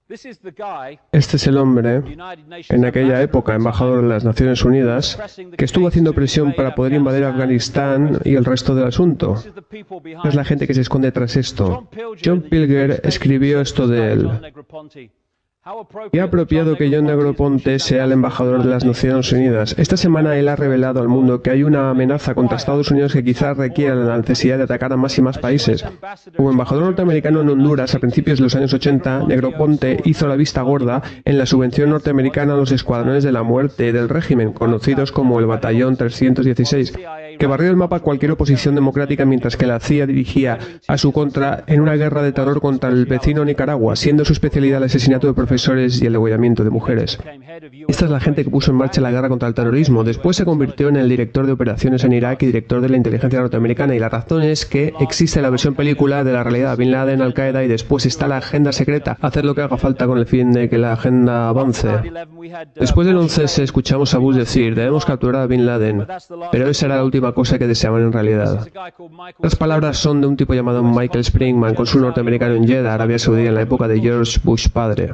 Este es el hombre, en aquella época embajador de las Naciones Unidas, que estuvo haciendo presión para poder invadir Afganistán y el resto del asunto. Es la gente que se esconde tras esto. John Pilger escribió esto de él. Qué apropiado que John Negroponte sea el embajador de las Naciones Unidas. Esta semana él ha revelado al mundo que hay una amenaza contra Estados Unidos que quizás requiera la necesidad de atacar a más y más países. Como embajador norteamericano en Honduras a principios de los años 80, Negroponte hizo la vista gorda en la subvención norteamericana a los escuadrones de la muerte del régimen, conocidos como el Batallón 316, que barrió el mapa cualquier oposición democrática mientras que la CIA dirigía a su contra en una guerra de terror contra el vecino Nicaragua, siendo su especialidad el asesinato de profesores y el degollamiento de mujeres. Esta es la gente que puso en marcha la guerra contra el terrorismo. Después se convirtió en el director de operaciones en Irak y director de la inteligencia norteamericana, y la razón es que existe la versión película de la realidad, Bin Laden, Al-Qaeda, y después está la agenda secreta, hacer lo que haga falta con el fin de que la agenda avance. Después del 11S escuchamos a Bush decir, debemos capturar a Bin Laden, pero esa era la última cosa que deseaban en realidad. Las palabras son de un tipo llamado Michael Springman, cónsul norteamericano en Jeddah, Arabia Saudí, en la época de George Bush padre.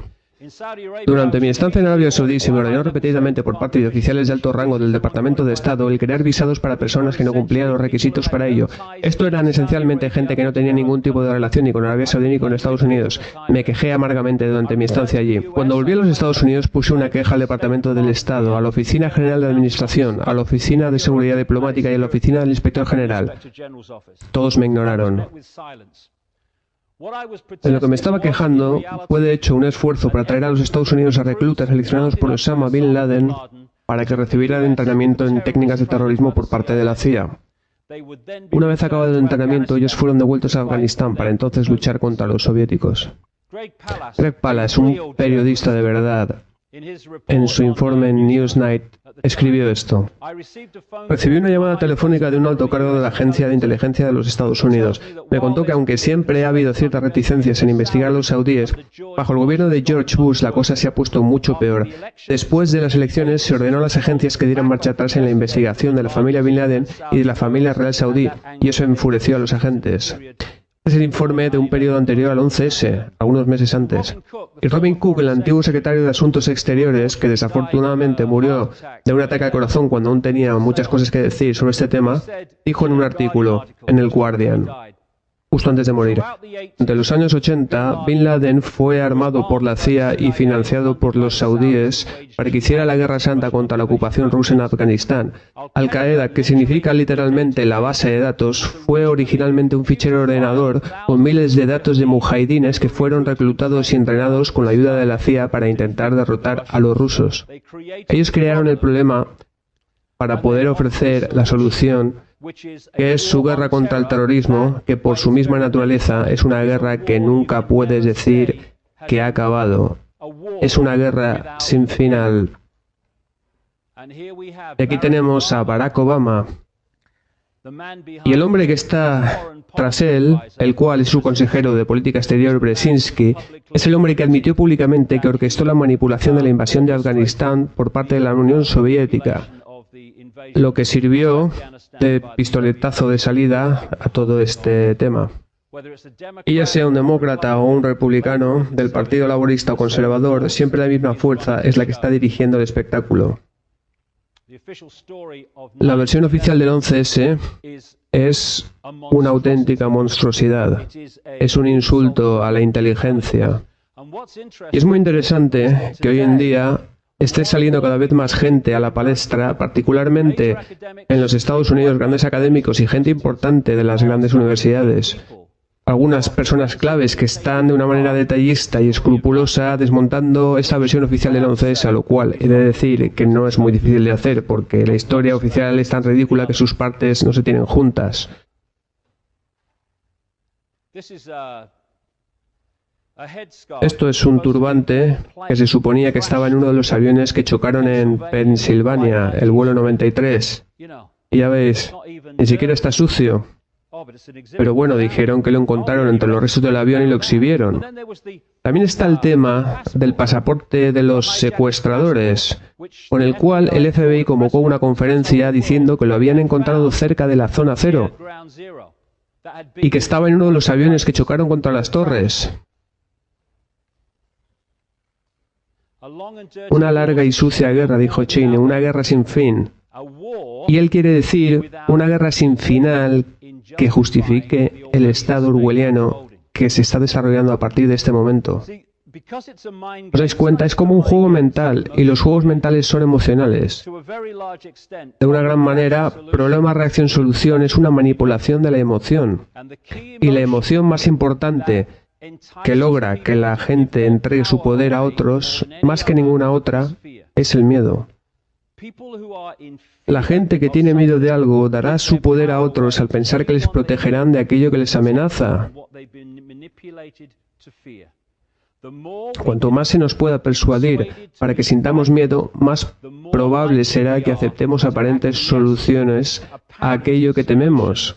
Durante mi estancia en Arabia Saudí se me ordenó repetidamente por parte de oficiales de alto rango del Departamento de Estado el crear visados para personas que no cumplían los requisitos para ello. Esto eran esencialmente gente que no tenía ningún tipo de relación ni con Arabia Saudí ni con Estados Unidos. Me quejé amargamente durante mi estancia allí. Cuando volví a los Estados Unidos puse una queja al Departamento del Estado, a la Oficina General de Administración, a la Oficina de Seguridad Diplomática y a la Oficina del Inspector General. Todos me ignoraron. De lo que me estaba quejando fue de hecho un esfuerzo para traer a los Estados Unidos a reclutas seleccionados por Osama Bin Laden para que recibieran entrenamiento en técnicas de terrorismo por parte de la CIA. Una vez acabado el entrenamiento, ellos fueron devueltos a Afganistán para entonces luchar contra los soviéticos. Greg Palast, un periodista de verdad, en su informe en Newsnight, escribió esto. Recibí una llamada telefónica de un alto cargo de la Agencia de Inteligencia de los Estados Unidos. Me contó que aunque siempre ha habido ciertas reticencias en investigar a los saudíes, bajo el gobierno de George Bush la cosa se ha puesto mucho peor. Después de las elecciones se ordenó a las agencias que dieran marcha atrás en la investigación de la familia Bin Laden y de la familia real saudí, y eso enfureció a los agentes. Es el informe de un periodo anterior al 11S, algunos meses antes. Y Robin Cook, el antiguo secretario de Asuntos Exteriores, que desafortunadamente murió de un ataque al corazón cuando aún tenía muchas cosas que decir sobre este tema, dijo en un artículo en el Guardian, justo antes de morir, entre los años 80, Bin Laden fue armado por la CIA y financiado por los saudíes para que hiciera la guerra santa contra la ocupación rusa en Afganistán. Al-Qaeda, que significa literalmente la base de datos, fue originalmente un fichero ordenador con miles de datos de mujahidines que fueron reclutados y entrenados con la ayuda de la CIA para intentar derrotar a los rusos. Ellos crearon el problema para poder ofrecer la solución, que es su guerra contra el terrorismo, que por su misma naturaleza es una guerra que nunca puedes decir que ha acabado. Es una guerra sin final. Y aquí tenemos a Barack Obama y el hombre que está tras él, el cual es su consejero de política exterior, Brzezinski, es el hombre que admitió públicamente que orquestó la manipulación de la invasión de Afganistán por parte de la Unión Soviética, lo que sirvió de pistoletazo de salida a todo este tema. Y ya sea un demócrata o un republicano, del Partido Laborista o conservador, siempre la misma fuerza es la que está dirigiendo el espectáculo. La versión oficial del 11S es una auténtica monstruosidad. Es un insulto a la inteligencia. Y es muy interesante que hoy en día esté saliendo cada vez más gente a la palestra, particularmente en los Estados Unidos, grandes académicos y gente importante de las grandes universidades. Algunas personas claves que están de una manera detallista y escrupulosa desmontando esa versión oficial del 11S, a lo cual he de decir que no es muy difícil de hacer porque la historia oficial es tan ridícula que sus partes no se tienen juntas. Esto es un turbante que se suponía que estaba en uno de los aviones que chocaron en Pensilvania, el vuelo 93. Y ya veis, ni siquiera está sucio. Pero bueno, dijeron que lo encontraron entre los restos del avión y lo exhibieron. También está el tema del pasaporte de los secuestradores, con el cual el FBI convocó una conferencia diciendo que lo habían encontrado cerca de la zona cero y que estaba en uno de los aviones que chocaron contra las torres. Una larga y sucia guerra, dijo Cheney, una guerra sin fin. Y él quiere decir una guerra sin final que justifique el estado orwelliano que se está desarrollando a partir de este momento. ¿Os dais cuenta? Es como un juego mental, y los juegos mentales son emocionales. De una gran manera, problema-reacción-solución es una manipulación de la emoción. Y la emoción más importante que logra que la gente entregue su poder a otros, más que ninguna otra, es el miedo. La gente que tiene miedo de algo dará su poder a otros al pensar que les protegerán de aquello que les amenaza. Cuanto más se nos pueda persuadir para que sintamos miedo, más probable será que aceptemos aparentes soluciones a aquello que tememos.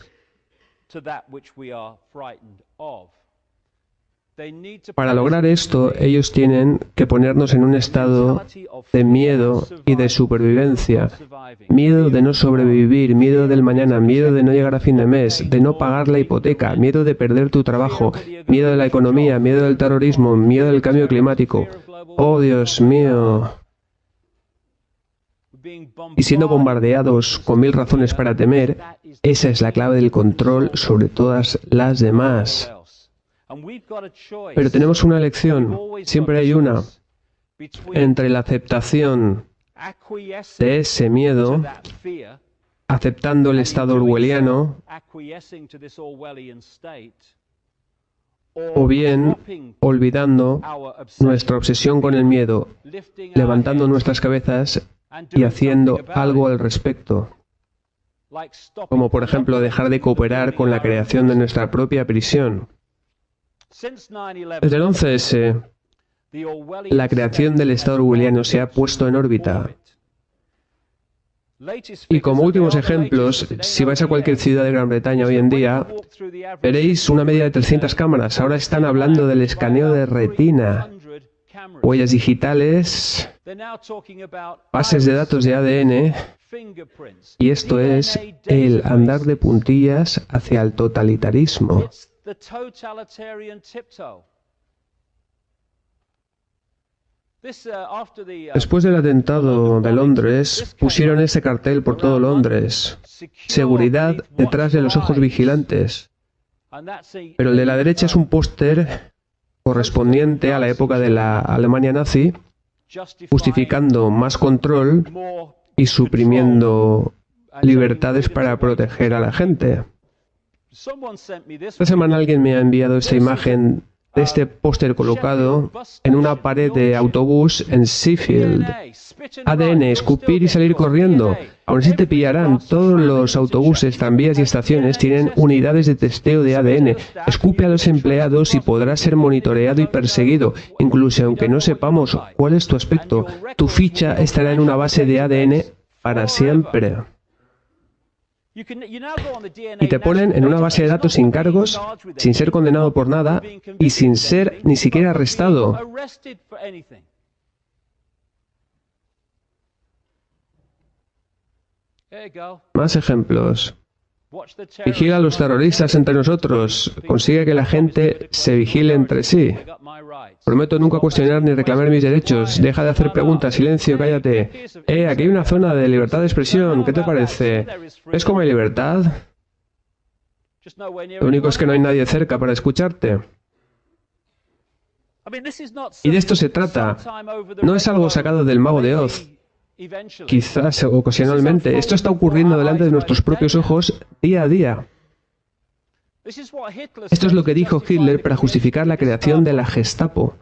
Para lograr esto, ellos tienen que ponernos en un estado de miedo y de supervivencia. Miedo de no sobrevivir, miedo del mañana, miedo de no llegar a fin de mes, de no pagar la hipoteca, miedo de perder tu trabajo, miedo de la economía, miedo del terrorismo, miedo del cambio climático. ¡Oh, Dios mío! Y siendo bombardeados con 1000 razones para temer, esa es la clave del control sobre todas las demás. Pero tenemos una elección, siempre hay una, entre la aceptación de ese miedo, aceptando el estado orwelliano, o bien olvidando nuestra obsesión con el miedo, levantando nuestras cabezas y haciendo algo al respecto. Como por ejemplo dejar de cooperar con la creación de nuestra propia prisión. Desde el 11S, la creación del Estado orwelliano se ha puesto en órbita. Y como últimos ejemplos, si vais a cualquier ciudad de Gran Bretaña hoy en día, veréis una media de 300 cámaras. Ahora están hablando del escaneo de retina, huellas digitales, bases de datos de ADN, y esto es el andar de puntillas hacia el totalitarismo. Después del atentado de Londres, pusieron ese cartel por todo Londres. Seguridad detrás de los ojos vigilantes. Pero el de la derecha es un póster correspondiente a la época de la Alemania nazi, justificando más control y suprimiendo libertades para proteger a la gente. Esta semana alguien me ha enviado esta imagen de este póster colocado en una pared de autobús en Sheffield. ADN, escupir y salir corriendo. Aún así te pillarán. Todos los autobuses, tranvías y estaciones tienen unidades de testeo de ADN. Escupe a los empleados y podrás ser monitoreado y perseguido. Incluso aunque no sepamos cuál es tu aspecto, tu ficha estará en una base de ADN para siempre. Y te ponen en una base de datos sin cargos, sin ser condenado por nada y sin ser ni siquiera arrestado. Más ejemplos. Vigila a los terroristas entre nosotros. Consigue que la gente se vigile entre sí. Prometo nunca cuestionar ni reclamar mis derechos. Deja de hacer preguntas. Silencio, cállate. Aquí hay una zona de libertad de expresión. ¿Qué te parece? ¿Ves cómo hay libertad? Lo único es que no hay nadie cerca para escucharte. Y de esto se trata. No es algo sacado del Mago de Oz. Quizás ocasionalmente. Esto está ocurriendo delante de nuestros propios ojos día a día. Esto es lo que dijo Hitler para justificar la creación de la Gestapo.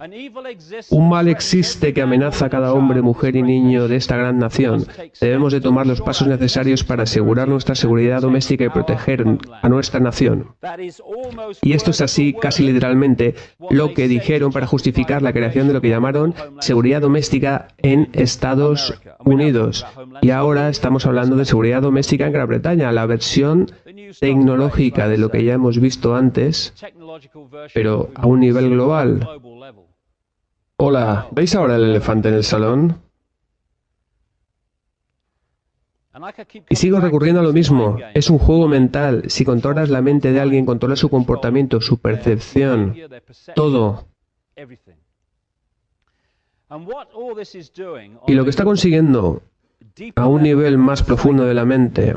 Un mal existe que amenaza a cada hombre, mujer y niño de esta gran nación. Debemos de tomar los pasos necesarios para asegurar nuestra seguridad doméstica y proteger a nuestra nación. Y esto es así, casi literalmente, lo que dijeron para justificar la creación de lo que llamaron seguridad doméstica en Estados Unidos. Y ahora estamos hablando de seguridad doméstica en Gran Bretaña, la versión tecnológica de lo que ya hemos visto antes, pero a un nivel global. Hola, ¿veis ahora el elefante en el salón? Y sigo recurriendo a lo mismo. Es un juego mental. Si controlas la mente de alguien, controlas su comportamiento, su percepción, todo. Y lo que está consiguiendo a un nivel más profundo de la mente